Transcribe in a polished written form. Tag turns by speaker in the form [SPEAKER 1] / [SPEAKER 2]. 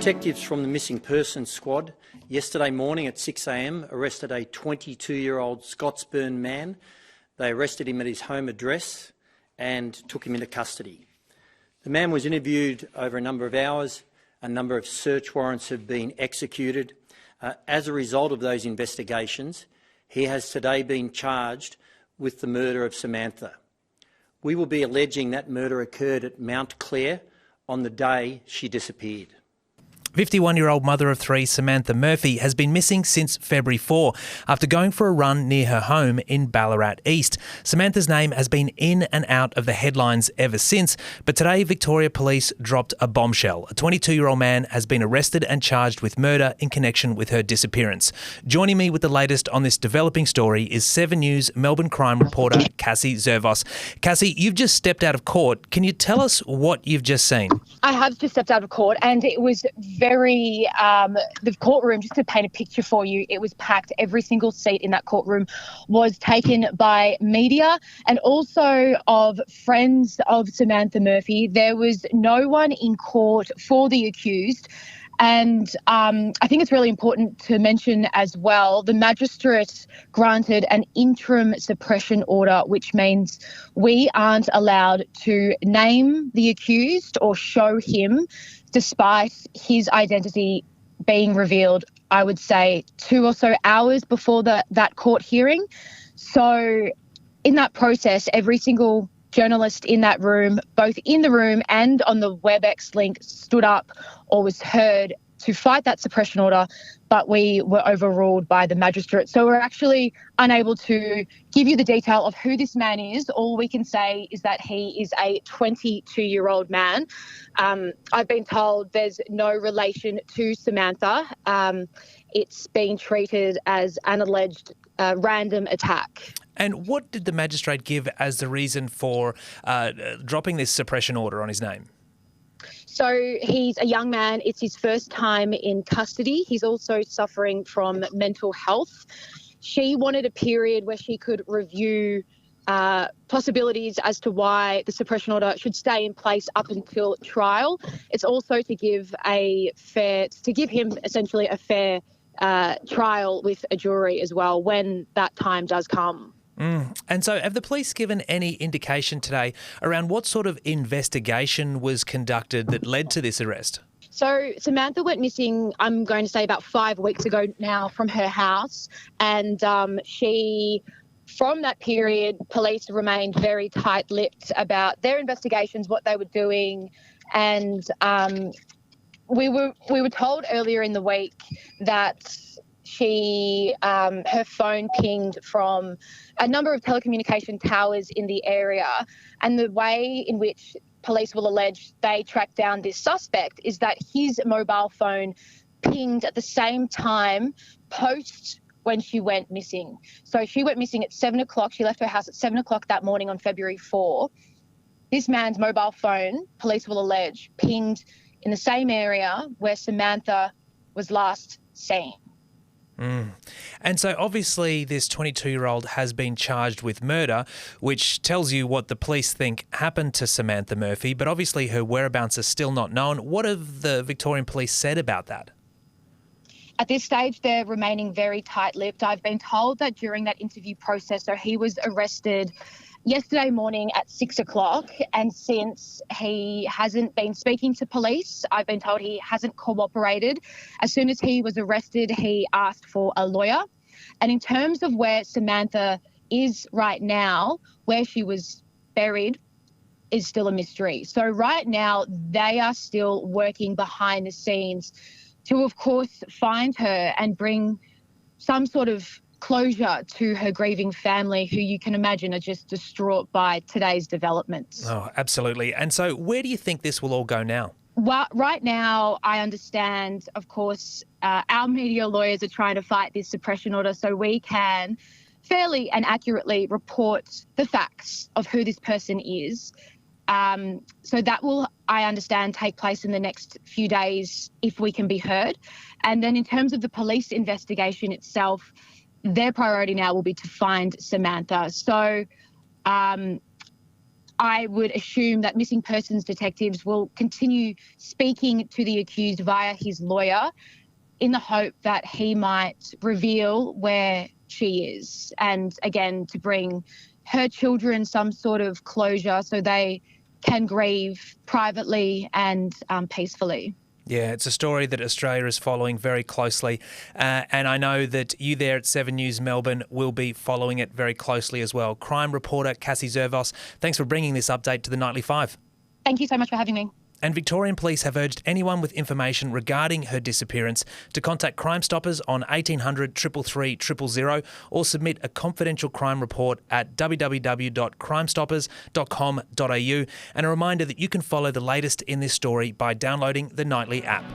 [SPEAKER 1] Detectives from the Missing Persons Squad yesterday morning at 6 a.m. arrested a 22-year-old Scotsburn man. They arrested him at his home address and took him into custody. The man was interviewed over a number of hours. A number of search warrants have been executed. As a result of those investigations, he has today been charged with the murder of Samantha. We will be alleging that murder occurred at Mount Clare on the day she disappeared.
[SPEAKER 2] 51-year-old mother of three, Samantha Murphy, has been missing since February 4 after going for a run near her home in Ballarat East. Samantha's name has been in and out of the headlines ever since, but today Victoria Police dropped a bombshell. A 22-year-old man has been arrested and charged with murder in connection with her disappearance. Joining me with the latest on this developing story is 7 News Melbourne crime reporter Cassie Zervos. Cassie, you've just stepped out of court. Can you tell us what you've just seen?
[SPEAKER 3] I have just stepped out of court, and it was very, the courtroom, just to paint a picture for you, it was packed. Every single seat in that courtroom was taken by media and also of friends of Samantha Murphy. There was no one in court for the accused. And I think it's really important to mention as well, the magistrate granted an interim suppression order, which means we aren't allowed to name the accused or show him despite his identity being revealed, I would say, 2 or so hours before that court hearing. So in that process, every single journalist in that room, both in the room and on the WebEx link, stood up or was heard to fight that suppression order, but we were overruled by the magistrate. So we're actually unable to give you the detail of who this man is. All we can say is that he is a 22-year-old man. I've been told there's no relation to Samantha. It's being treated as an alleged random attack.
[SPEAKER 2] And what did the magistrate give as the reason for dropping this suppression order on his name?
[SPEAKER 3] So he's a young man. It's his first time in custody. He's also suffering from mental health. She wanted a period where she could review possibilities as to why the suppression order should stay in place up until trial. It's also to give him essentially a fair trial with a jury as well when that time does come.
[SPEAKER 2] And so have the police given any indication today around what sort of investigation was conducted that led to this arrest?
[SPEAKER 3] So Samantha went missing, I'm going to say about 5 weeks ago now, from her house. And from that period, police remained very tight-lipped about their investigations, what they were doing. And we were told earlier in the week that her phone pinged from a number of telecommunication towers in the area, and the way in which police will allege they tracked down this suspect is that his mobile phone pinged at the same time post when she went missing. So she went missing at 7 o'clock. She left her house at 7 o'clock that morning on February 4. This man's mobile phone, police will allege, pinged in the same area where Samantha was last seen.
[SPEAKER 2] And so obviously this 22-year-old has been charged with murder, which tells you what the police think happened to Samantha Murphy, but obviously her whereabouts are still not known. What have the Victorian police said about that?
[SPEAKER 3] At this stage, they're remaining very tight-lipped. I've been told that during that interview process, so he was arrested yesterday morning at 6 o'clock, and since he hasn't been speaking to police, I've been told he hasn't cooperated. As soon as he was arrested, he asked for a lawyer. And in terms of where Samantha is right now, where she was buried, is still a mystery. So right now, they are still working behind the scenes to, of course, find her and bring some sort of closure to her grieving family, who you can imagine are just distraught by today's developments.
[SPEAKER 2] Oh, absolutely. And so where do you think this will all go now?
[SPEAKER 3] Well, right now, I understand, of course, our media lawyers are trying to fight this suppression order so we can fairly and accurately report the facts of who this person is. So that will, I understand, take place in the next few days if we can be heard. And then in terms of the police investigation itself, their priority now will be to find Samantha. So I would assume that missing persons detectives will continue speaking to the accused via his lawyer in the hope that he might reveal where she is, and again to bring her children some sort of closure so they can grieve privately and peacefully.
[SPEAKER 2] Yeah, it's a story that Australia is following very closely, and I know that you there at 7 News Melbourne will be following it very closely as well. Crime reporter Cassie Zervos, thanks for bringing this update to the Nightly Five.
[SPEAKER 3] Thank you so much for having me.
[SPEAKER 2] And Victorian Police have urged anyone with information regarding her disappearance to contact Crime Stoppers on 1800 333 000 or submit a confidential crime report at www.crimestoppers.com.au. And a reminder that you can follow the latest in this story by downloading the Nightly app.